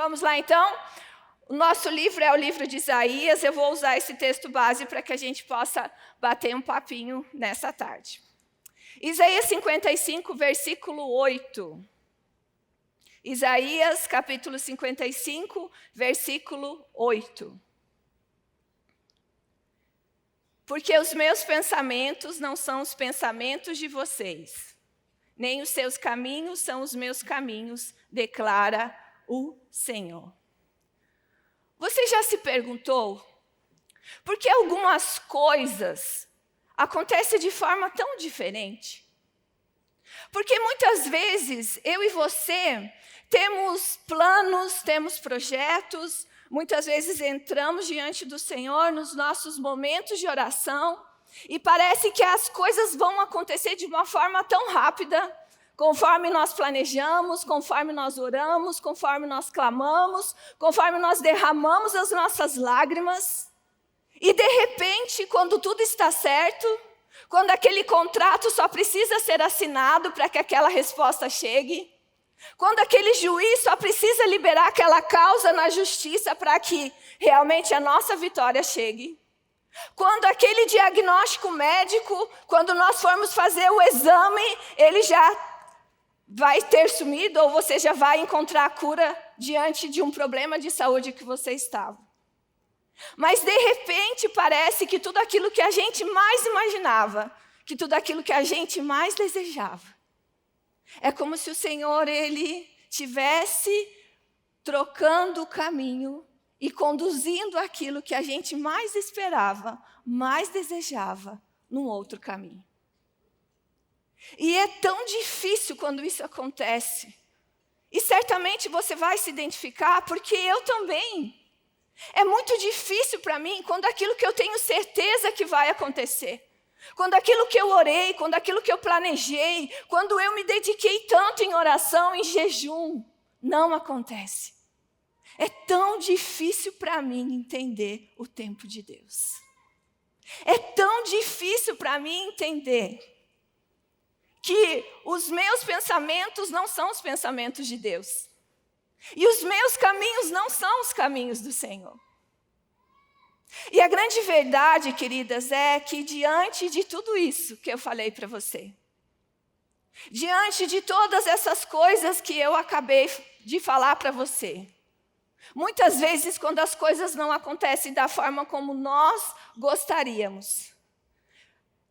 Vamos lá então? O nosso livro é o livro de Isaías. Eu vou usar esse texto base para que a gente possa bater um papinho nessa tarde. Isaías 55, versículo 8. Isaías, capítulo 55, versículo 8. Porque os meus pensamentos não são os pensamentos de vocês, nem os seus caminhos são os meus caminhos, declara o Senhor. Você já se perguntou por que algumas coisas acontecem de forma tão diferente? Porque muitas vezes eu e você temos planos, temos projetos, muitas vezes entramos diante do Senhor nos nossos momentos de oração e parece que as coisas vão acontecer de uma forma tão rápida, conforme nós planejamos, conforme nós oramos, conforme nós clamamos, conforme nós derramamos as nossas lágrimas. E de repente, quando tudo está certo, quando aquele contrato só precisa ser assinado para que aquela resposta chegue, quando aquele juiz só precisa liberar aquela causa na justiça para que realmente a nossa vitória chegue, quando aquele diagnóstico médico, quando nós formos fazer o exame, ele já vai ter sumido ou você já vai encontrar a cura diante de um problema de saúde que você estava. Mas de repente parece que tudo aquilo que a gente mais imaginava, que tudo aquilo que a gente mais desejava, é como se o Senhor, Ele tivesse trocando o caminho e conduzindo aquilo que a gente mais esperava, mais desejava, num outro caminho. E é tão difícil quando isso acontece. E certamente você vai se identificar, porque eu também. É muito difícil para mim quando aquilo que eu tenho certeza que vai acontecer, quando aquilo que eu orei, quando aquilo que eu planejei, quando eu me dediquei tanto em oração, em jejum, não acontece. É tão difícil para mim entender o tempo de Deus. É tão difícil para mim entender que os meus pensamentos não são os pensamentos de Deus. E os meus caminhos não são os caminhos do Senhor. E a grande verdade, queridas, é que diante de tudo isso que eu falei para você, diante de todas essas coisas que eu acabei de falar para você, muitas vezes quando as coisas não acontecem da forma como nós gostaríamos,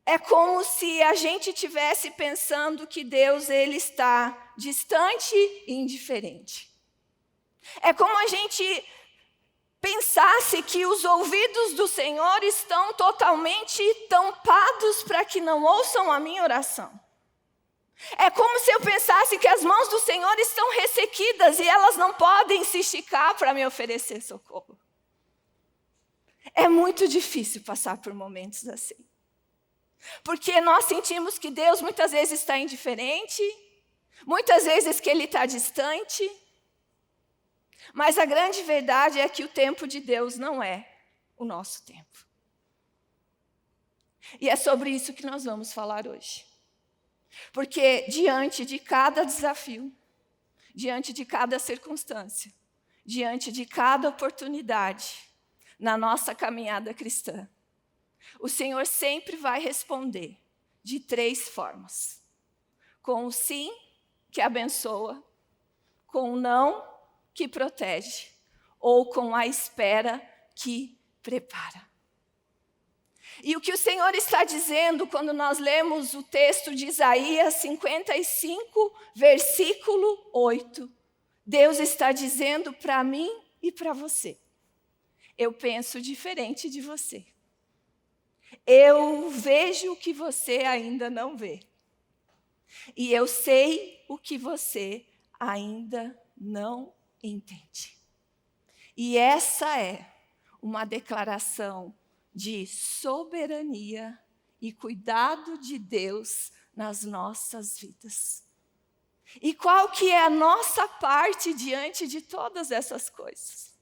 é como se a gente estivesse pensando que Deus ele está distante e indiferente. É como a gente pensasse que os ouvidos do Senhor estão totalmente tampados para que não ouçam a minha oração. É como se eu pensasse que as mãos do Senhor estão ressequidas e elas não podem se esticar para me oferecer socorro. É muito difícil passar por momentos assim. Porque nós sentimos que Deus muitas vezes está indiferente, muitas vezes que Ele está distante. Mas a grande verdade é que o tempo de Deus não é o nosso tempo. E é sobre isso que nós vamos falar hoje. Porque diante de cada desafio, diante de cada circunstância, diante de cada oportunidade na nossa caminhada cristã, o Senhor sempre vai responder de 3 formas. Com o sim, que abençoa, com o não, que protege, ou com a espera que prepara. E o que o Senhor está dizendo quando nós lemos o texto de Isaías 55, versículo 8, Deus está dizendo para mim e para você: eu penso diferente de você. Eu vejo o que você ainda não vê. E eu sei o que você ainda não entende. E essa é uma declaração de soberania e cuidado de Deus nas nossas vidas. E qual que é a nossa parte diante de todas essas coisas?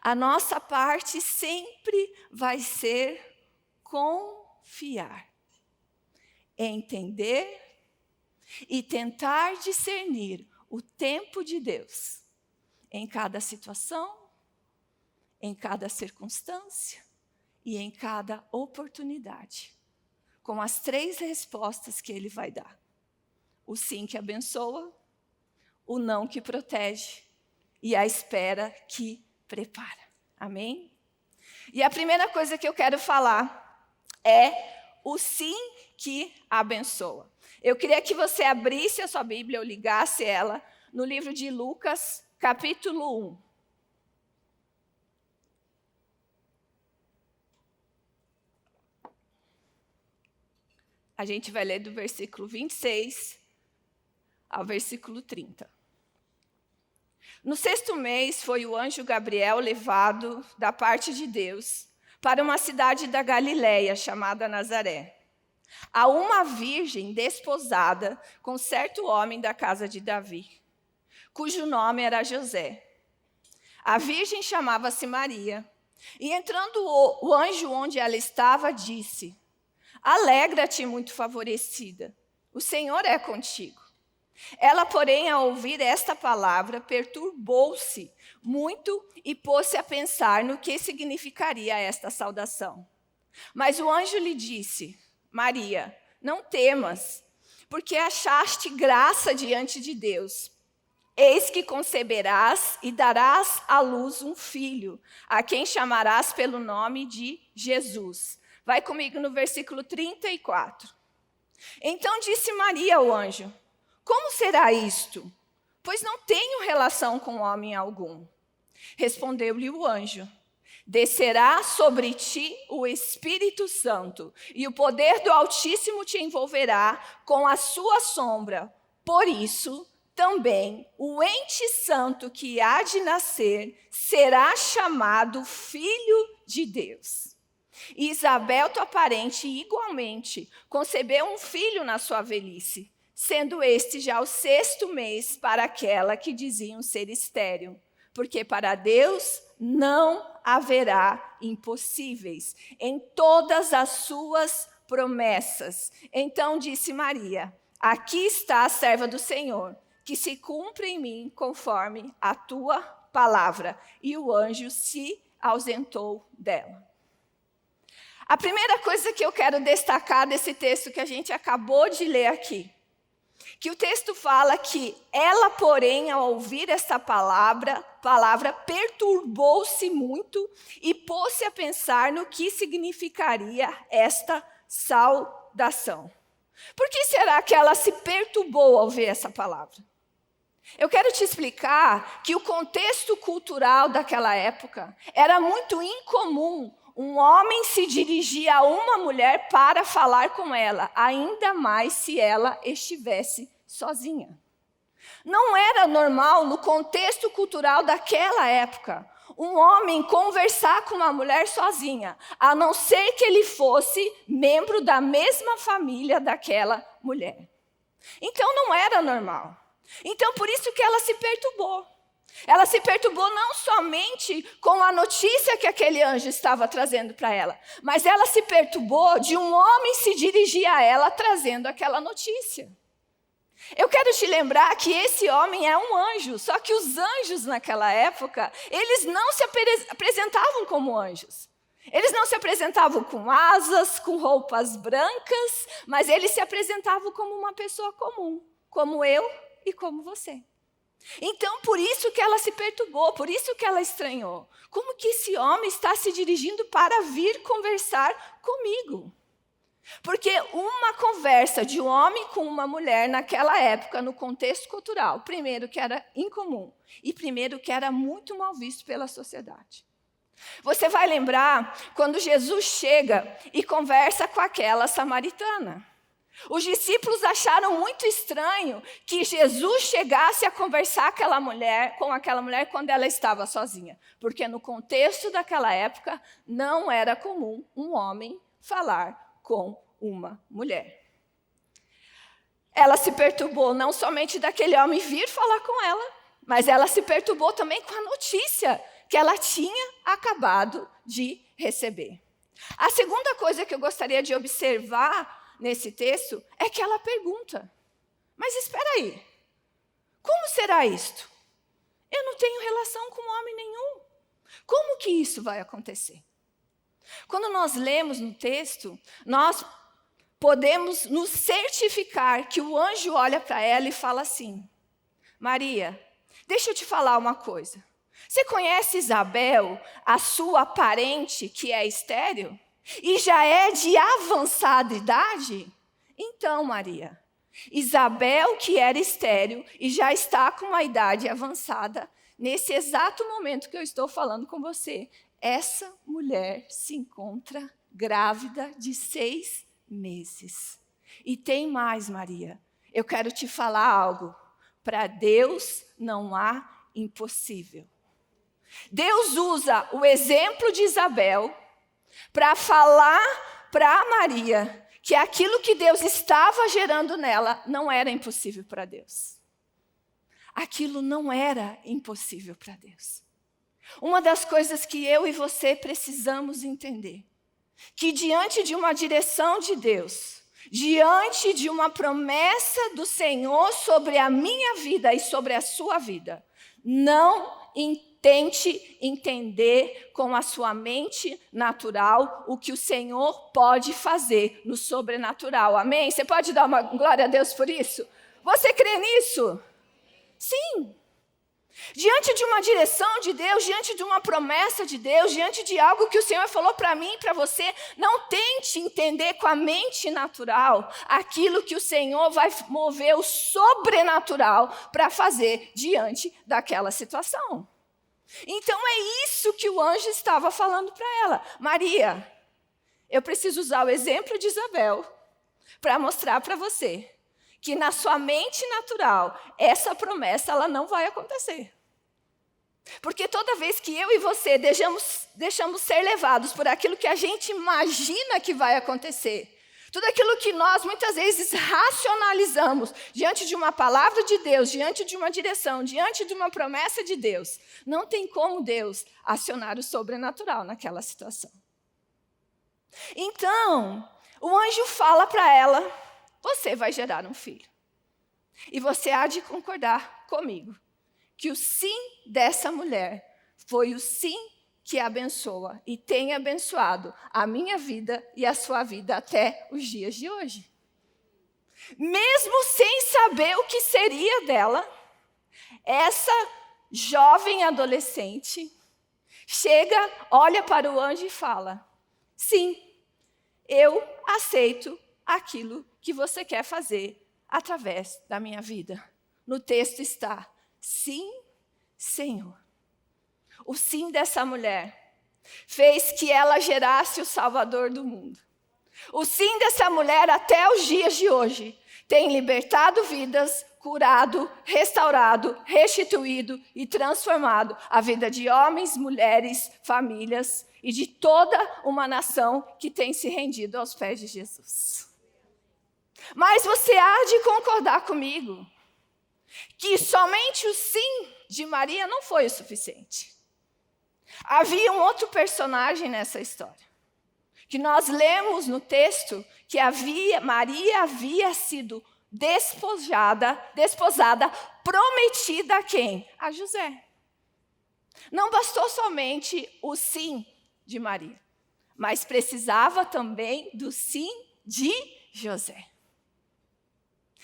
A nossa parte sempre vai ser confiar, entender e tentar discernir o tempo de Deus em cada situação, em cada circunstância e em cada oportunidade, com as 3 respostas que ele vai dar: o sim que abençoa, o não que protege e a espera que prepara. Amém? E a primeira coisa que eu quero falar é o sim que abençoa. Eu queria que você abrisse a sua Bíblia ou ligasse ela no livro de Lucas, capítulo 1. A gente vai ler do versículo 26 ao versículo 30. No 6º mês foi o anjo Gabriel levado da parte de Deus para uma cidade da Galiléia chamada Nazaré, a uma virgem desposada com certo homem da casa de Davi, cujo nome era José. A virgem chamava-se Maria, e entrando o anjo onde ela estava, disse: Alegra-te, muito favorecida, o Senhor é contigo. Ela, porém, ao ouvir esta palavra, perturbou-se muito e pôs-se a pensar no que significaria esta saudação. Mas o anjo lhe disse: Maria, não temas, porque achaste graça diante de Deus. Eis que conceberás e darás à luz um filho, a quem chamarás pelo nome de Jesus. Vai comigo no versículo 34. Então disse Maria ao anjo: Como será isto? Pois não tenho relação com homem algum. Respondeu-lhe o anjo: Descerá sobre ti o Espírito Santo, e o poder do Altíssimo te envolverá com a sua sombra. Por isso, também o ente santo que há de nascer será chamado Filho de Deus. E Isabel, tua parente, igualmente, concebeu um filho na sua velhice, sendo este já o 6º mês para aquela que diziam ser estéril, porque para Deus não haverá impossíveis em todas as suas promessas. Então disse Maria: Aqui está a serva do Senhor, que se cumpra em mim conforme a tua palavra. E o anjo se ausentou dela. A primeira coisa que eu quero destacar desse texto que a gente acabou de ler aqui, que o texto fala que ela, porém, ao ouvir esta palavra perturbou-se muito e pôs-se a pensar no que significaria esta saudação. Por que será que ela se perturbou ao ouvir essa palavra? Eu quero te explicar que o contexto cultural daquela época era muito incomum um homem se dirigir a uma mulher para falar com ela, ainda mais se ela estivesse sozinha. Não era normal, no contexto cultural daquela época, um homem conversar com uma mulher sozinha, a não ser que ele fosse membro da mesma família daquela mulher. Então não era normal. Então por isso que ela se perturbou. Ela se perturbou não somente com a notícia que aquele anjo estava trazendo para ela, mas ela se perturbou de um homem se dirigir a ela trazendo aquela notícia. Eu quero te lembrar que esse homem é um anjo, só que os anjos naquela época, eles não se apresentavam como anjos. Eles não se apresentavam com asas, com roupas brancas, mas eles se apresentavam como uma pessoa comum, como eu e como você. Então, por isso que ela se perturbou, por isso que ela estranhou. Como que esse homem está se dirigindo para vir conversar comigo? Porque uma conversa de um homem com uma mulher naquela época, no contexto cultural, primeiro que era incomum e primeiro que era muito mal visto pela sociedade. Você vai lembrar quando Jesus chega e conversa com aquela samaritana. Os discípulos acharam muito estranho que Jesus chegasse a conversar com aquela mulher quando ela estava sozinha. Porque no contexto daquela época, não era comum um homem falar com uma mulher. Ela se perturbou não somente daquele homem vir falar com ela, mas ela se perturbou também com a notícia que ela tinha acabado de receber. A segunda coisa que eu gostaria de observar nesse texto é que ela pergunta: mas espera aí, como será isto? Eu não tenho relação com homem nenhum. Como que isso vai acontecer? Quando nós lemos no texto, nós podemos nos certificar que o anjo olha para ela e fala assim: Maria, deixa eu te falar uma coisa. Você conhece Isabel, a sua parente que é estéril? E já é de avançada idade? Então, Maria, Isabel, que era estéril e já está com uma idade avançada, nesse exato momento que eu estou falando com você, essa mulher se encontra grávida de 6 meses. E tem mais, Maria, eu quero te falar algo. Para Deus não há impossível. Deus usa o exemplo de Isabel para falar para Maria que aquilo que Deus estava gerando nela não era impossível para Deus. Aquilo não era impossível para Deus. Uma das coisas que eu e você precisamos entender, que diante de uma direção de Deus, diante de uma promessa do Senhor sobre a minha vida e sobre a sua vida, não tente entender com a sua mente natural o que o Senhor pode fazer no sobrenatural. Amém? Você pode dar uma glória a Deus por isso? Você crê nisso? Sim. Diante de uma direção de Deus, diante de uma promessa de Deus, diante de algo que o Senhor falou para mim e para você, não tente entender com a mente natural aquilo que o Senhor vai mover o sobrenatural para fazer diante daquela situação. Então é isso que o anjo estava falando para ela. Maria, eu preciso usar o exemplo de Isabel para mostrar para você que na sua mente natural, essa promessa ela não vai acontecer. Porque toda vez que eu e você deixamos ser levados por aquilo que a gente imagina que vai acontecer, tudo aquilo que nós muitas vezes racionalizamos diante de uma palavra de Deus, diante de uma direção, diante de uma promessa de Deus, não tem como Deus acionar o sobrenatural naquela situação. Então, o anjo fala para ela: você vai gerar um filho. E você há de concordar comigo que o sim dessa mulher foi o sim que abençoa e tem abençoado a minha vida e a sua vida até os dias de hoje. Mesmo sem saber o que seria dela, essa jovem adolescente chega, olha para o anjo e fala: sim, eu aceito aquilo que você quer fazer através da minha vida. No texto está: sim, Senhor. O sim dessa mulher fez que ela gerasse o Salvador do mundo. O sim dessa mulher até os dias de hoje tem libertado vidas, curado, restaurado, restituído e transformado a vida de homens, mulheres, famílias e de toda uma nação que tem se rendido aos pés de Jesus. Mas você há de concordar comigo que somente o sim de Maria não foi o suficiente. Havia um outro personagem nessa história, que nós lemos no texto que Maria havia sido desposada, prometida a quem? A José. Não bastou somente o sim de Maria, mas precisava também do sim de José.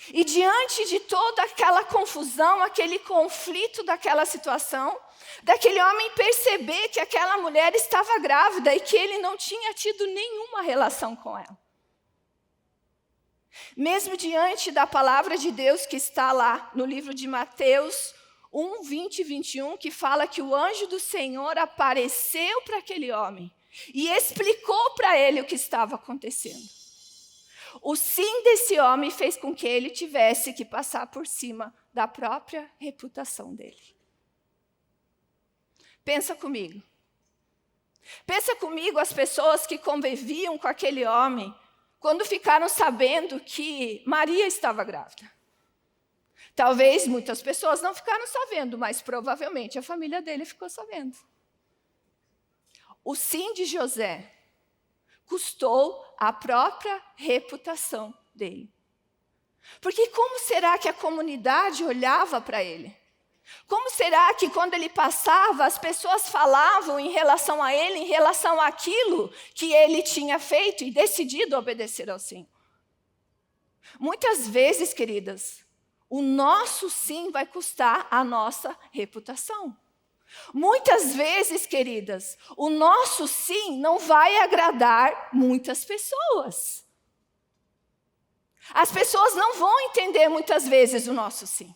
E diante de toda aquela confusão, aquele conflito daquela situação, daquele homem perceber que aquela mulher estava grávida e que ele não tinha tido nenhuma relação com ela. Mesmo diante da palavra de Deus que está lá no livro de Mateus 1, 20 e 21, que fala que o anjo do Senhor apareceu para aquele homem e explicou para ele o que estava acontecendo. O sim desse homem fez com que ele tivesse que passar por cima da própria reputação dele. Pensa comigo. Pensa comigo as pessoas que conviviam com aquele homem quando ficaram sabendo que Maria estava grávida. Talvez muitas pessoas não ficaram sabendo, mas provavelmente a família dele ficou sabendo. O sim de José custou a própria reputação dele. Porque como será que a comunidade olhava para ele? Como será que quando ele passava, as pessoas falavam em relação a ele, em relação àquilo que ele tinha feito e decidido obedecer ao Senhor? Muitas vezes, queridas, o nosso sim vai custar a nossa reputação. Muitas vezes, queridas, o nosso sim não vai agradar muitas pessoas. As pessoas não vão entender muitas vezes o nosso sim.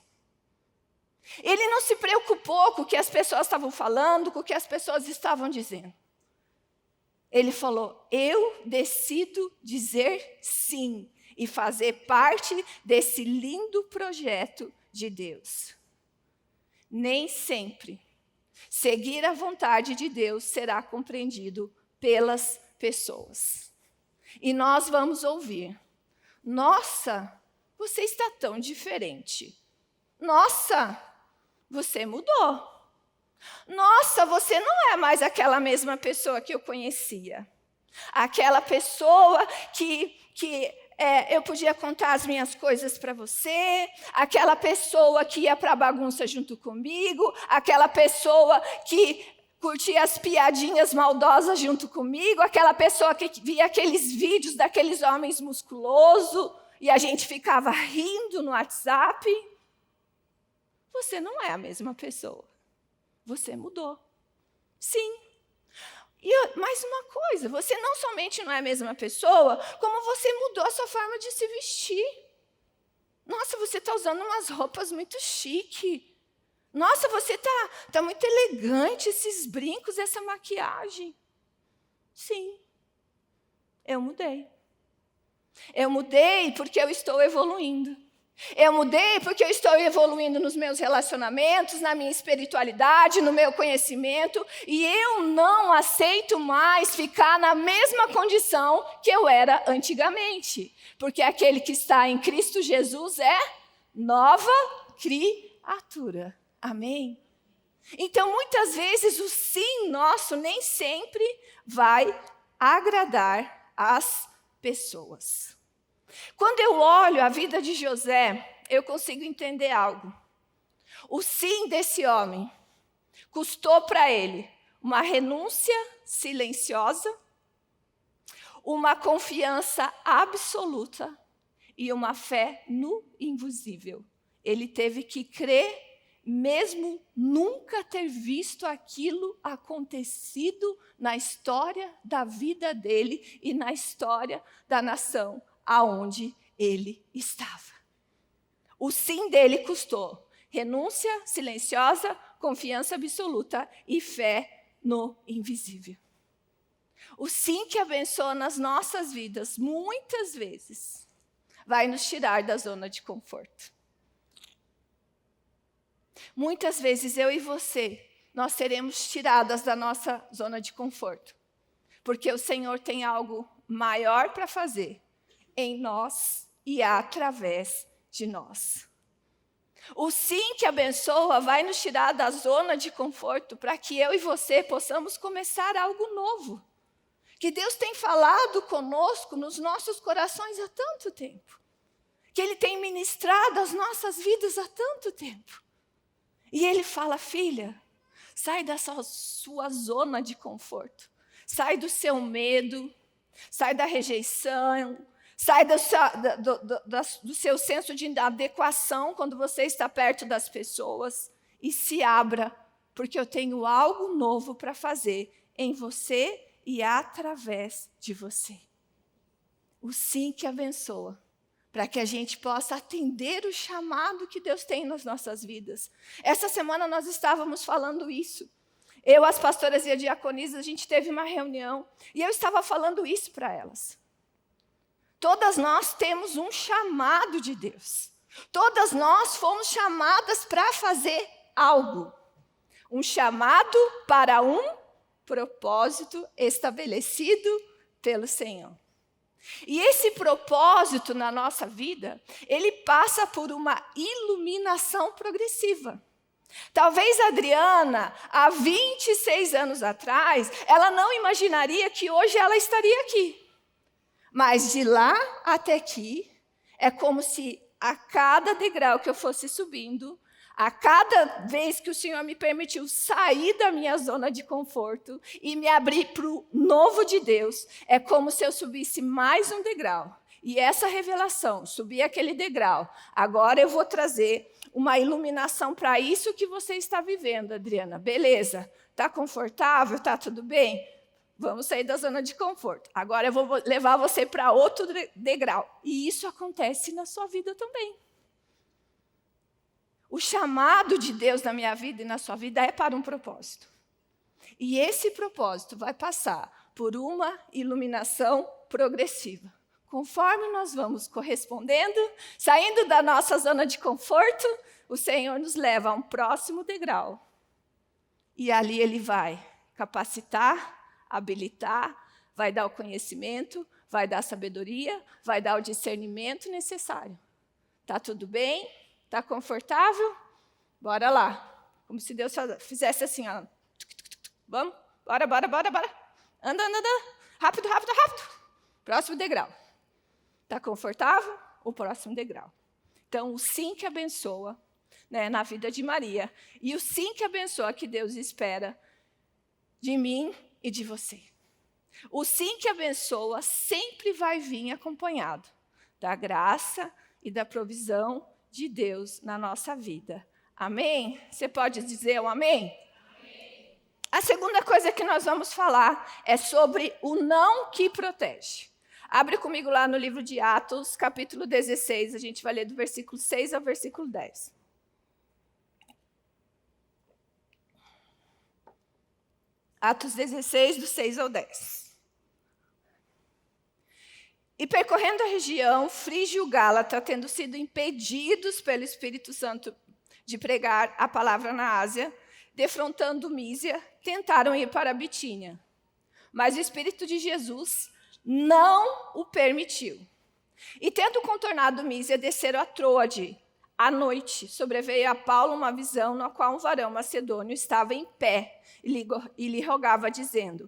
Ele não se preocupou com o que as pessoas estavam falando, com o que as pessoas estavam dizendo. Ele falou: eu decido dizer sim e fazer parte desse lindo projeto de Deus. Nem sempre seguir a vontade de Deus será compreendido pelas pessoas. E nós vamos ouvir: nossa, você está tão diferente. Nossa, você mudou. Nossa, você não é mais aquela mesma pessoa que eu conhecia. Aquela pessoa que eu podia contar as minhas coisas para você, aquela pessoa que ia para a bagunça junto comigo, aquela pessoa que curtia as piadinhas maldosas junto comigo, aquela pessoa que via aqueles vídeos daqueles homens musculosos e a gente ficava rindo no WhatsApp. Você não é a mesma pessoa. Você mudou. Sim. E mais uma coisa, você não somente não é a mesma pessoa, como você mudou a sua forma de se vestir. Nossa, você está usando umas roupas muito chique. Nossa, você está muito elegante, esses brincos, essa maquiagem. Sim, eu mudei. Eu mudei porque eu estou evoluindo. Eu mudei porque eu estou evoluindo nos meus relacionamentos, na minha espiritualidade, no meu conhecimento, e eu não aceito mais ficar na mesma condição que eu era antigamente, porque aquele que está em Cristo Jesus é nova criatura. Amém? Então, muitas vezes, o sim nosso nem sempre vai agradar as pessoas. Quando eu olho a vida de José, eu consigo entender algo. O sim desse homem custou para ele uma renúncia silenciosa, uma confiança absoluta e uma fé no invisível. Ele teve que crer, mesmo nunca ter visto aquilo acontecido na história da vida dele e na história da nação aonde ele estava. O sim dele custou renúncia silenciosa, confiança absoluta e fé no invisível. O sim que abençoa nas nossas vidas, muitas vezes, vai nos tirar da zona de conforto. Muitas vezes eu e você, nós seremos tiradas da nossa zona de conforto, porque o Senhor tem algo maior para fazer em nós e através de nós. O sim que abençoa vai nos tirar da zona de conforto para que eu e você possamos começar algo novo. Que Deus tem falado conosco nos nossos corações há tanto tempo. Que Ele tem ministrado as nossas vidas há tanto tempo. E Ele fala: filha, sai dessa sua zona de conforto. Sai do seu medo, sai da rejeição, sai do seu senso de inadequação quando você está perto das pessoas e se abra, porque eu tenho algo novo para fazer em você e através de você. O sim que abençoa, para que a gente possa atender o chamado que Deus tem nas nossas vidas. Essa semana nós estávamos falando isso. Eu, as pastoras e a diaconisa, a gente teve uma reunião e eu estava falando isso para elas. Todas nós temos um chamado de Deus. Todas nós fomos chamadas para fazer algo. Um chamado para um propósito estabelecido pelo Senhor. E esse propósito na nossa vida, ele passa por uma iluminação progressiva. Talvez a Adriana, há 26 anos atrás, ela não imaginaria que hoje ela estaria aqui. Mas de lá até aqui, é como se a cada degrau que eu fosse subindo, A cada vez que o Senhor me permitiu sair da minha zona de conforto e me abrir para o novo de Deus, é como se eu subisse mais um degrau. E essa revelação, subir aquele degrau, agora eu vou trazer uma iluminação para isso que você está vivendo, Adriana. Beleza, está confortável, está tudo bem? Vamos sair da zona de conforto. Agora eu vou levar você para outro degrau. E isso acontece na sua vida também. O chamado de Deus na minha vida e na sua vida é para um propósito. E esse propósito vai passar por uma iluminação progressiva. Conforme nós vamos correspondendo, saindo da nossa zona de conforto, o Senhor nos leva a um próximo degrau. E ali Ele vai capacitar, habilitar, vai dar o conhecimento, vai dar a sabedoria, vai dar o discernimento necessário. Está tudo bem? Está confortável? Bora lá. Como se Deus fizesse assim, ó. Vamos? Bora. Anda. Rápido. Próximo degrau. Está confortável? O próximo degrau. Então, o sim que abençoa, né, na vida de Maria. E o sim que abençoa que Deus espera de mim e de você. O sim que abençoa sempre vai vir acompanhado da graça e da provisão de Deus na nossa vida. Amém? Você pode dizer um amém? Amém. A segunda coisa que nós vamos falar é sobre o não que protege. Abre comigo lá no livro de Atos, capítulo 16, a gente vai ler do versículo 6 ao versículo 10. Atos 16, do 6 ao 10. E percorrendo a região frígio-gálata, tendo sido impedidos pelo Espírito Santo de pregar a palavra na Ásia, defrontando Mísia, tentaram ir para a Bitínia. Mas o Espírito de Jesus não o permitiu. E tendo contornado Mísia, desceram a Troade. À noite, sobreveio a Paulo uma visão na qual um varão macedônio estava em pé e lhe rogava, dizendo: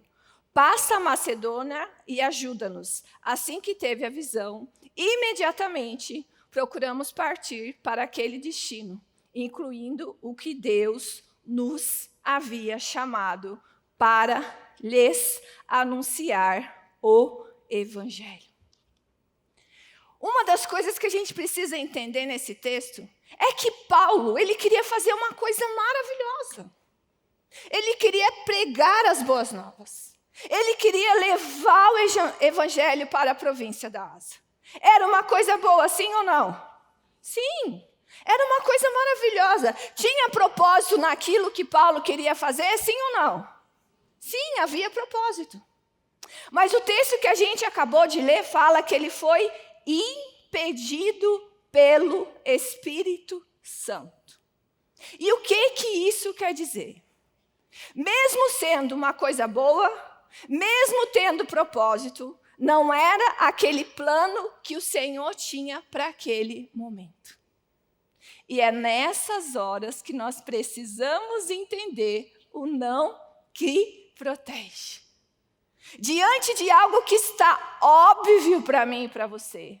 passa a Macedônia e ajuda-nos. Assim que teve a visão, imediatamente procuramos partir para aquele destino, incluindo o que Deus nos havia chamado para lhes anunciar o Evangelho. Uma das coisas que a gente precisa entender nesse texto é que Paulo, ele queria fazer uma coisa maravilhosa. Ele queria pregar as boas novas. Ele queria levar o Evangelho para a província da Ásia. Era uma coisa boa, sim ou não? Sim, era uma coisa maravilhosa. Tinha propósito naquilo que Paulo queria fazer, sim ou não? Sim, havia propósito. Mas o texto que a gente acabou de ler fala que ele foi impedido pelo Espírito Santo. E o que isso quer dizer? Mesmo sendo uma coisa boa, mesmo tendo propósito, não era aquele plano que o Senhor tinha para aquele momento. E é nessas horas que nós precisamos entender o não que protege. Diante de algo que está óbvio para mim e para você,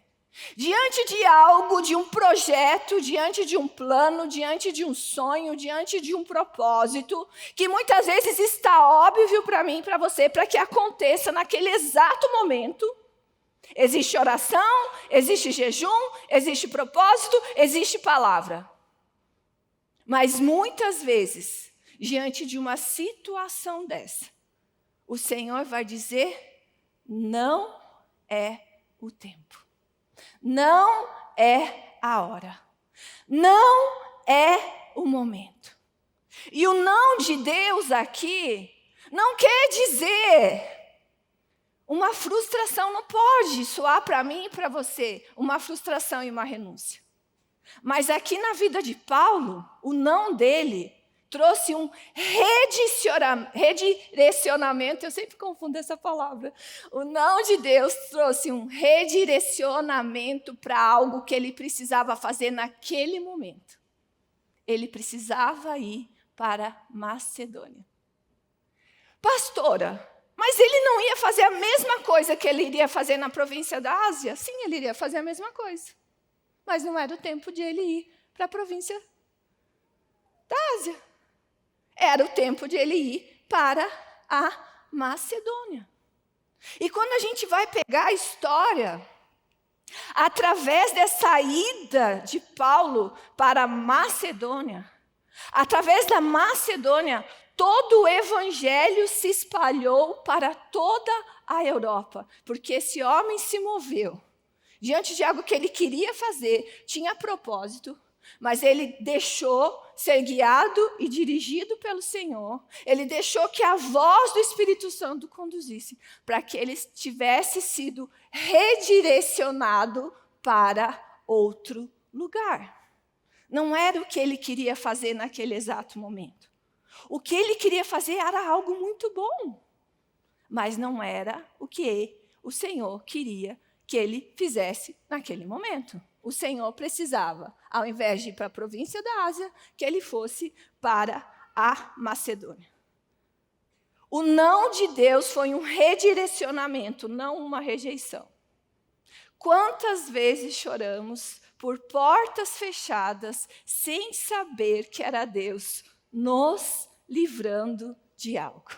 diante de algo, de um projeto, diante de um plano, diante de um sonho, diante de um propósito, que muitas vezes está óbvio para mim e para você, para que aconteça naquele exato momento, existe oração, existe jejum, existe propósito, existe palavra. Mas muitas vezes, diante de uma situação dessa, o Senhor vai dizer: não é o tempo. Não é a hora. Não é o momento. E o não de Deus aqui não quer dizer uma frustração. Não pode soar para mim e para você uma frustração e uma renúncia. Mas aqui na vida de Paulo, o não dele trouxe um redirecionamento. Eu sempre confundo essa palavra. O não de Deus trouxe um redirecionamento para algo que ele precisava fazer naquele momento. Ele precisava ir para Macedônia. Pastora, mas ele não ia fazer a mesma coisa que ele iria fazer na província da Ásia? Sim, ele iria fazer a mesma coisa. Mas não era o tempo de ele ir para a província da Ásia. Era o tempo de ele ir para a Macedônia. E quando a gente vai pegar a história, através dessa ida de Paulo para a Macedônia, através da Macedônia, todo o evangelho se espalhou para toda a Europa, porque esse homem se moveu diante de algo que ele queria fazer, tinha propósito, mas ele deixou ser guiado e dirigido pelo Senhor. Ele deixou que a voz do Espírito Santo conduzisse, para que ele tivesse sido redirecionado para outro lugar. Não era o que ele queria fazer naquele exato momento. O que ele queria fazer era algo muito bom, mas não era o que o Senhor queria que ele fizesse naquele momento. O Senhor precisava, ao invés de ir para a província da Ásia, que ele fosse para a Macedônia. O não de Deus foi um redirecionamento, não uma rejeição. Quantas vezes choramos por portas fechadas, sem saber que era Deus nos livrando de algo?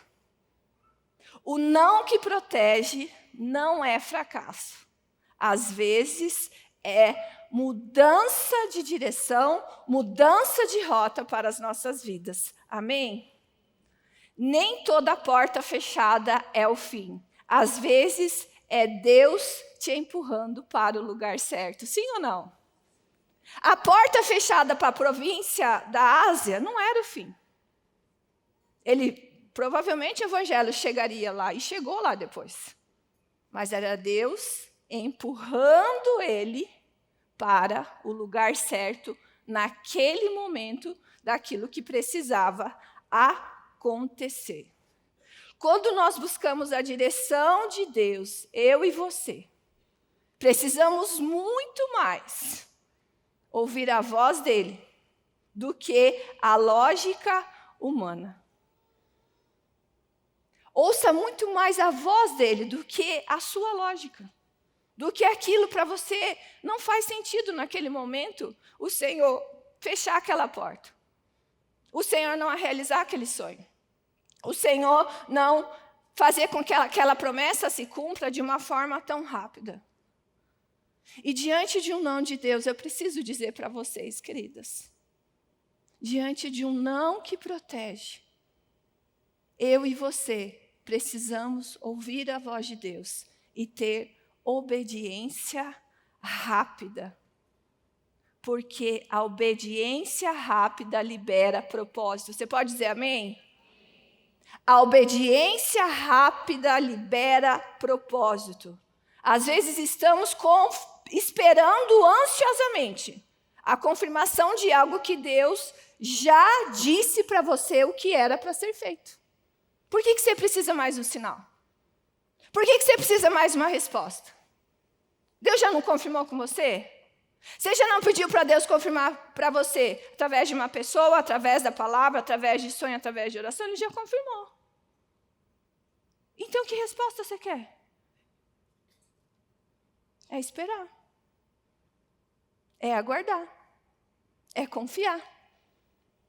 O não que protege não é fracasso. Às vezes é mudança de direção, mudança de rota para as nossas vidas. Amém? Nem toda porta fechada é o fim. Às vezes é Deus te empurrando para o lugar certo. Sim ou não? A porta fechada para a província da Ásia não era o fim. Provavelmente o evangelho chegaria lá, e chegou lá depois. Mas era Deus empurrando ele para o lugar certo, naquele momento, daquilo que precisava acontecer. Quando nós buscamos a direção de Deus, eu e você, precisamos muito mais ouvir a voz dele do que a lógica humana. Ouça muito mais a voz dele do que a sua lógica. Do que aquilo para você não faz sentido naquele momento, o Senhor fechar aquela porta. O Senhor não realizar aquele sonho. O Senhor não fazer com que aquela promessa se cumpra de uma forma tão rápida. E diante de um não de Deus, eu preciso dizer para vocês, queridas, diante de um não que protege, eu e você precisamos ouvir a voz de Deus e ter obediência rápida. Porque a obediência rápida libera propósito. Você pode dizer amém? A obediência rápida libera propósito. Às vezes estamos esperando ansiosamente a confirmação de algo que Deus já disse para você o que era para ser feito. Por que você precisa mais um sinal? Por que você precisa mais uma resposta? Deus já não confirmou com você? Você já não pediu para Deus confirmar para você através de uma pessoa, através da palavra, através de sonho, através de oração? Ele já confirmou. Então, que resposta você quer? É esperar. É aguardar. É confiar.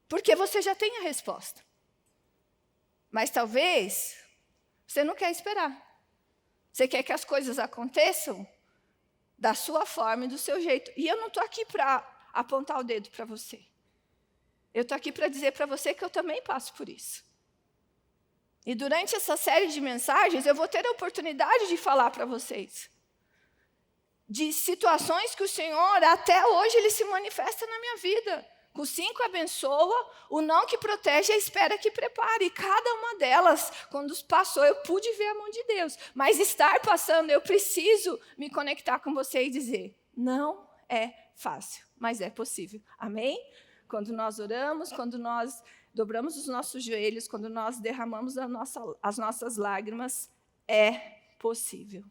Porque você já tem a resposta. Mas talvez você não quer esperar. Você quer que as coisas aconteçam da sua forma e do seu jeito. E eu não estou aqui para apontar o dedo para você. Eu estou aqui para dizer para você que eu também passo por isso. E durante essa série de mensagens, eu vou ter a oportunidade de falar para vocês de situações que o Senhor, até hoje, Ele se manifesta na minha vida. O 5 abençoa, o não que protege, a espera que prepare. E cada uma delas, quando passou, eu pude ver a mão de Deus. Mas estar passando, eu preciso me conectar com você e dizer, não é fácil, mas é possível. Amém? Quando nós oramos, quando nós dobramos os nossos joelhos, quando nós derramamos as nossas lágrimas, é possível.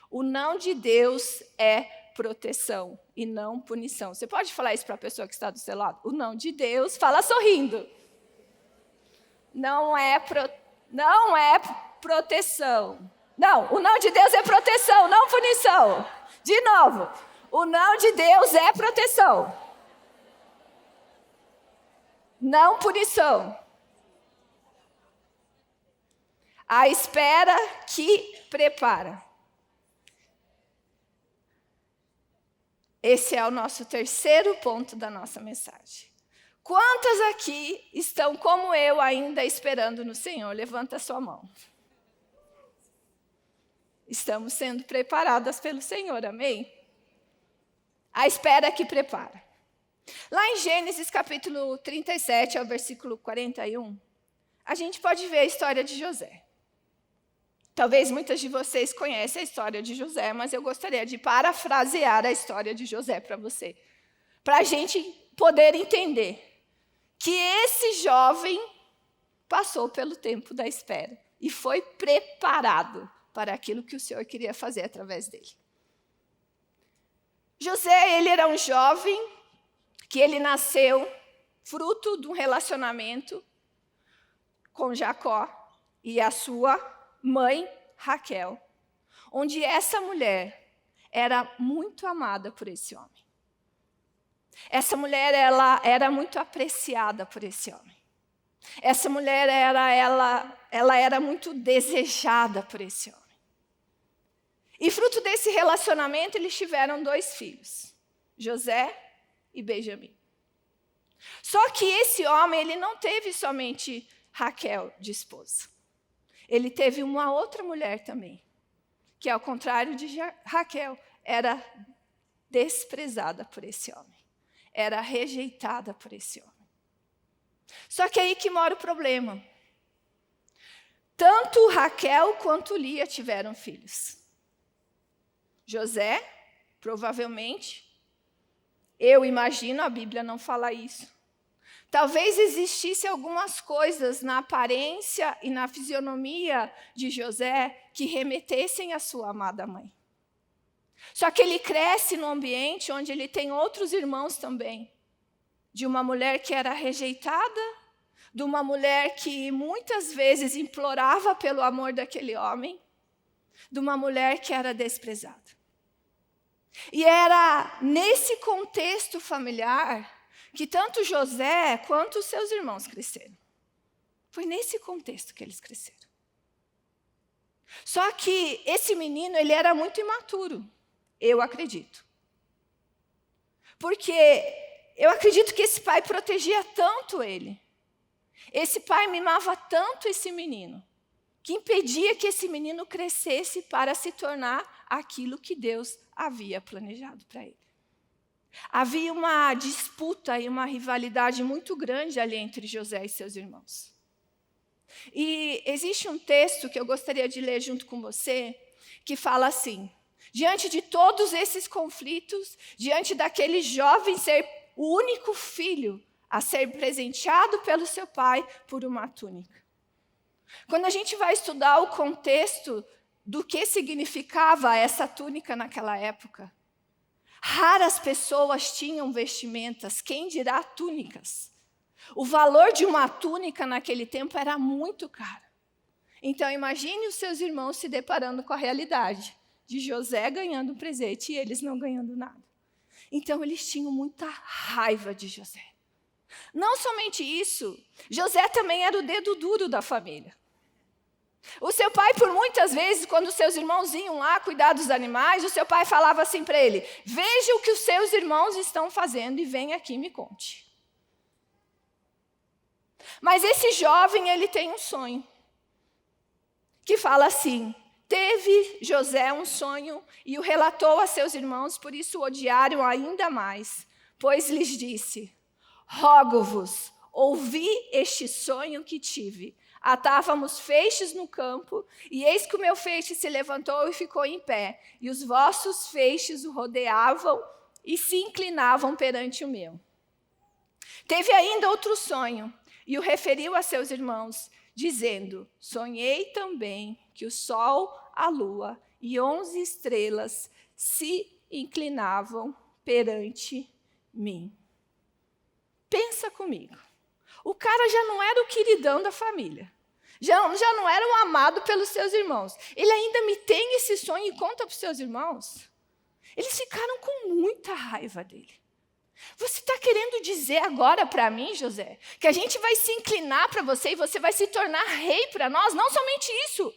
O não de Deus é proteção e não punição. Você pode falar isso para a pessoa que está do seu lado? O não de Deus, fala sorrindo. Não é proteção. Não, o não de Deus é proteção, não punição. De novo, o não de Deus é proteção. não punição. A espera que prepara. Esse é o nosso terceiro ponto da nossa mensagem. Quantas aqui estão como eu ainda esperando no Senhor? Levanta a sua mão. Estamos sendo preparadas pelo Senhor, amém? A espera que prepara. Lá em Gênesis capítulo 37, ao versículo 41, a gente pode ver a história de José. Talvez muitas de vocês conhecem a história de José, mas eu gostaria de parafrasear a história de José para você. Para a gente poder entender que esse jovem passou pelo tempo da espera e foi preparado para aquilo que o Senhor queria fazer através dele. José, ele era um jovem que ele nasceu fruto de um relacionamento com Jacó e a sua mãe, Raquel, onde essa mulher era muito amada por esse homem. Essa mulher, ela era muito apreciada por esse homem. Essa mulher, ela era muito desejada por esse homem. E fruto desse relacionamento, eles tiveram 2 filhos, José e Benjamim. Só que esse homem, ele não teve somente Raquel de esposa. Ele teve uma outra mulher também, que ao contrário de Raquel, era desprezada por esse homem. Era rejeitada por esse homem. Só que é aí que mora o problema. Tanto Raquel quanto Lia tiveram filhos. José, provavelmente, eu imagino, a Bíblia não fala isso. Talvez existisse algumas coisas na aparência e na fisionomia de José que remetessem à sua amada mãe. Só que ele cresce num ambiente onde ele tem outros irmãos também. De uma mulher que era rejeitada, de uma mulher que muitas vezes implorava pelo amor daquele homem, de uma mulher que era desprezada. E era nesse contexto familiar que tanto José quanto os seus irmãos cresceram. Foi nesse contexto que eles cresceram. Só que esse menino, ele era muito imaturo, eu acredito. Porque eu acredito que esse pai protegia tanto ele. Esse pai mimava tanto esse menino, que impedia que esse menino crescesse para se tornar aquilo que Deus havia planejado para ele. Havia uma disputa e uma rivalidade muito grande ali entre José e seus irmãos. E existe um texto que eu gostaria de ler junto com você, que fala assim: diante de todos esses conflitos, diante daquele jovem ser o único filho a ser presenteado pelo seu pai por uma túnica. Quando a gente vai estudar o contexto do que significava essa túnica naquela época, raras pessoas tinham vestimentas, quem dirá túnicas. O valor de uma túnica naquele tempo era muito caro. Então imagine os seus irmãos se deparando com a realidade de José ganhando um presente e eles não ganhando nada. Então eles tinham muita raiva de José. Não somente isso, José também era o dedo duro da família. O seu pai, por muitas vezes, quando os seus irmãos iam lá cuidar dos animais, o seu pai falava assim para ele: veja o que os seus irmãos estão fazendo e venha aqui e me conte. Mas esse jovem, ele tem um sonho, que fala assim: teve José um sonho e o relatou a seus irmãos, por isso o odiaram ainda mais, pois lhes disse: rogo-vos, ouvi este sonho que tive. Atávamos feixes no campo, e eis que o meu feixe se levantou e ficou em pé, e os vossos feixes o rodeavam e se inclinavam perante o meu. Teve ainda outro sonho, e o referiu a seus irmãos, dizendo: sonhei também que o sol, a lua e 11 estrelas se inclinavam perante mim. Pensa comigo. O cara já não era o queridão da família. Já não era o amado pelos seus irmãos. Ele ainda me tem esse sonho e conta para os seus irmãos. Eles ficaram com muita raiva dele. Você está querendo dizer agora para mim, José, que a gente vai se inclinar para você e você vai se tornar rei para nós? Não somente isso.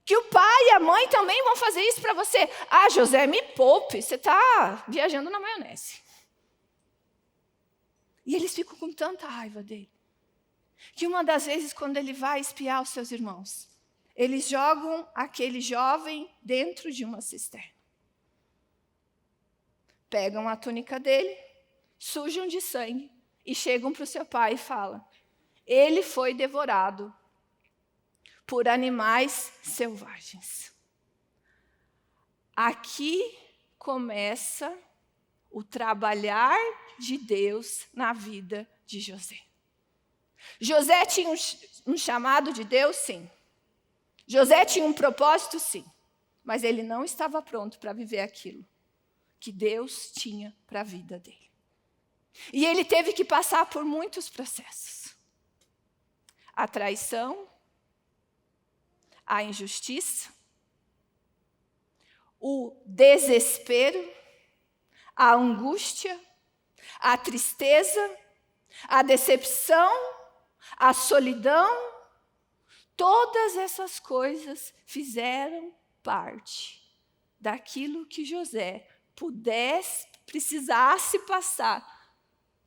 Que o pai e a mãe também vão fazer isso para você. Ah, José, me poupe, você está viajando na maionese. E eles ficam com tanta raiva dele, que uma das vezes, quando ele vai espiar os seus irmãos, eles jogam aquele jovem dentro de uma cisterna. Pegam a túnica dele, sujam de sangue e chegam para o seu pai e falam: ele foi devorado por animais selvagens. Aqui começa o trabalhar de Deus na vida de José. José tinha um chamado de Deus, sim. José tinha um propósito, sim. Mas ele não estava pronto para viver aquilo que Deus tinha para a vida dele. E ele teve que passar por muitos processos. A traição, a injustiça, o desespero, a angústia, a tristeza, a decepção, a solidão, todas essas coisas fizeram parte daquilo que José precisasse passar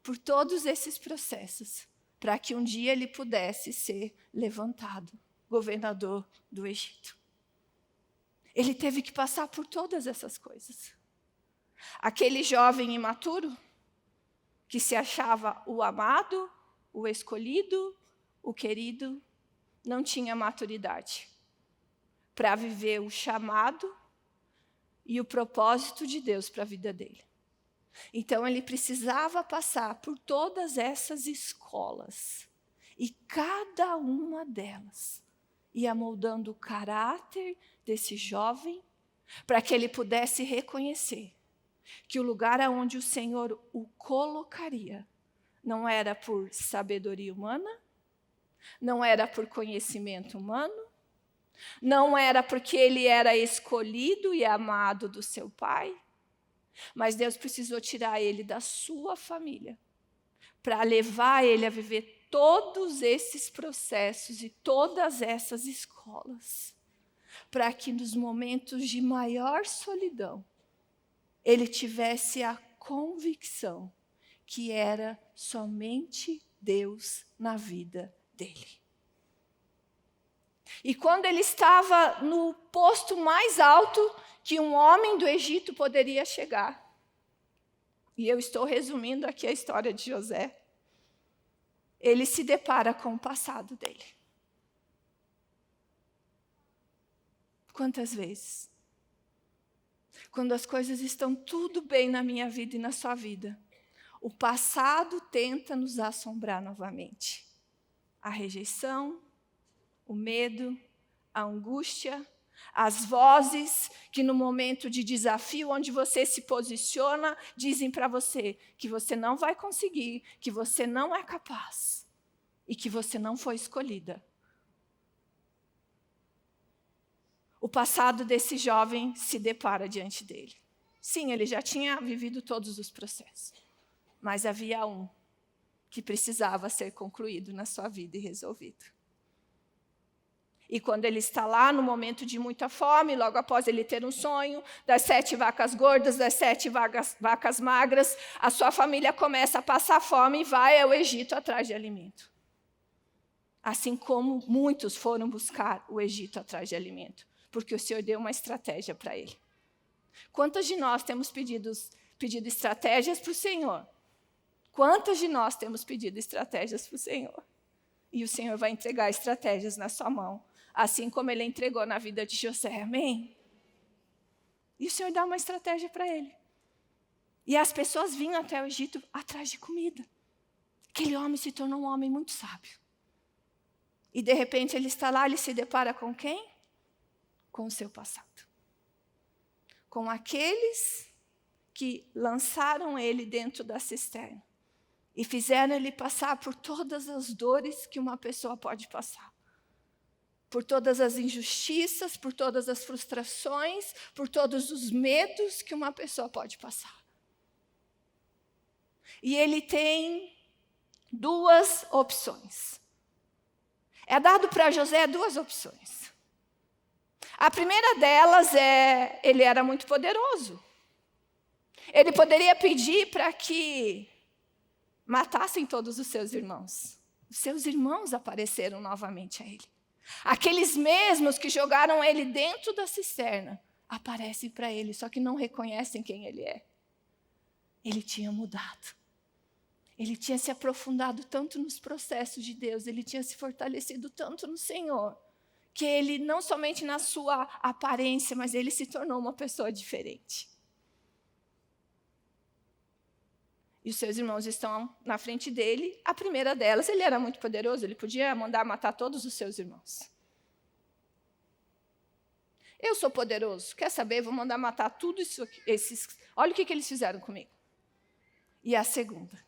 por todos esses processos, para que um dia ele pudesse ser levantado governador do Egito. Ele teve que passar por todas essas coisas. Aquele jovem imaturo, que se achava o amado, o escolhido, o querido, não tinha maturidade para viver o chamado e o propósito de Deus para a vida dele. Então, ele precisava passar por todas essas escolas, e cada uma delas ia moldando o caráter desse jovem, para que ele pudesse reconhecer que o lugar aonde o Senhor o colocaria não era por sabedoria humana, não era por conhecimento humano, não era porque ele era escolhido e amado do seu pai, mas Deus precisou tirar ele da sua família para levar ele a viver todos esses processos e todas essas escolas, para que nos momentos de maior solidão ele tivesse a convicção que era somente Deus na vida dele. E quando ele estava no posto mais alto que um homem do Egito poderia chegar, e eu estou resumindo aqui a história de José, ele se depara com o passado dele. Quantas vezes, quando as coisas estão tudo bem na minha vida e na sua vida, o passado tenta nos assombrar novamente. A rejeição, o medo, a angústia, as vozes que no momento de desafio, onde você se posiciona, dizem para você que você não vai conseguir, que você não é capaz e que você não foi escolhida. O passado desse jovem se depara diante dele. Sim, ele já tinha vivido todos os processos, mas havia um que precisava ser concluído na sua vida e resolvido. E quando ele está lá no momento de muita fome, logo após ele ter um sonho das 7 vacas gordas, das 7 vacas magras, a sua família começa a passar fome e vai ao Egito atrás de alimento. Assim como muitos foram buscar o Egito atrás de alimento, porque o Senhor deu uma estratégia para ele. Quantas de nós temos pedido estratégias para o Senhor? Quantas de nós temos pedido estratégias para o Senhor? E o Senhor vai entregar estratégias na sua mão, assim como Ele entregou na vida de José, amém? E o Senhor dá uma estratégia para ele. E as pessoas vinham até o Egito atrás de comida. Aquele homem se tornou um homem muito sábio. E de repente ele está lá, ele se depara com quem? Com o seu passado. Com aqueles que lançaram ele dentro da cisterna e fizeram ele passar por todas as dores que uma pessoa pode passar. Por todas as injustiças, por todas as frustrações, por todos os medos que uma pessoa pode passar. E ele tem duas opções. É dado para José duas opções. A primeira delas é, ele era muito poderoso. Ele poderia pedir para que matassem todos os seus irmãos. Os seus irmãos apareceram novamente a ele. Aqueles mesmos que jogaram ele dentro da cisterna, aparecem para ele, só que não reconhecem quem ele é. Ele tinha mudado. Ele tinha se aprofundado tanto nos processos de Deus, ele tinha se fortalecido tanto no Senhor, que ele, não somente na sua aparência, mas ele se tornou uma pessoa diferente. E os seus irmãos estão na frente dele. A primeira delas, ele era muito poderoso, ele podia mandar matar todos os seus irmãos. Eu sou poderoso, quer saber? Vou mandar matar tudo isso, olha o que eles fizeram comigo. E a segunda,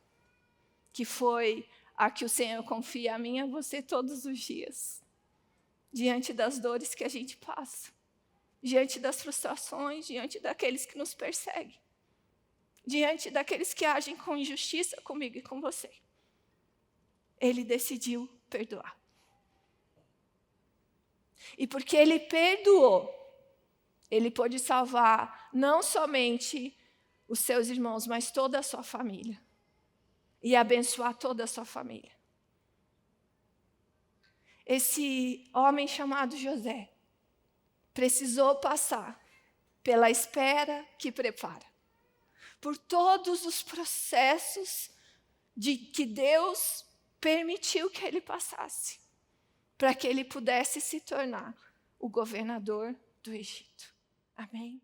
que foi a que o Senhor confia a mim e a você todos os dias, diante das dores que a gente passa, diante das frustrações, diante daqueles que nos perseguem, diante daqueles que agem com injustiça comigo e com você. Ele decidiu perdoar. E porque ele perdoou, ele pôde salvar não somente os seus irmãos, mas toda a sua família. E abençoar toda a sua família. Esse homem chamado José precisou passar pela espera que prepara, por todos os processos de que Deus permitiu que ele passasse, para que ele pudesse se tornar o governador do Egito. Amém?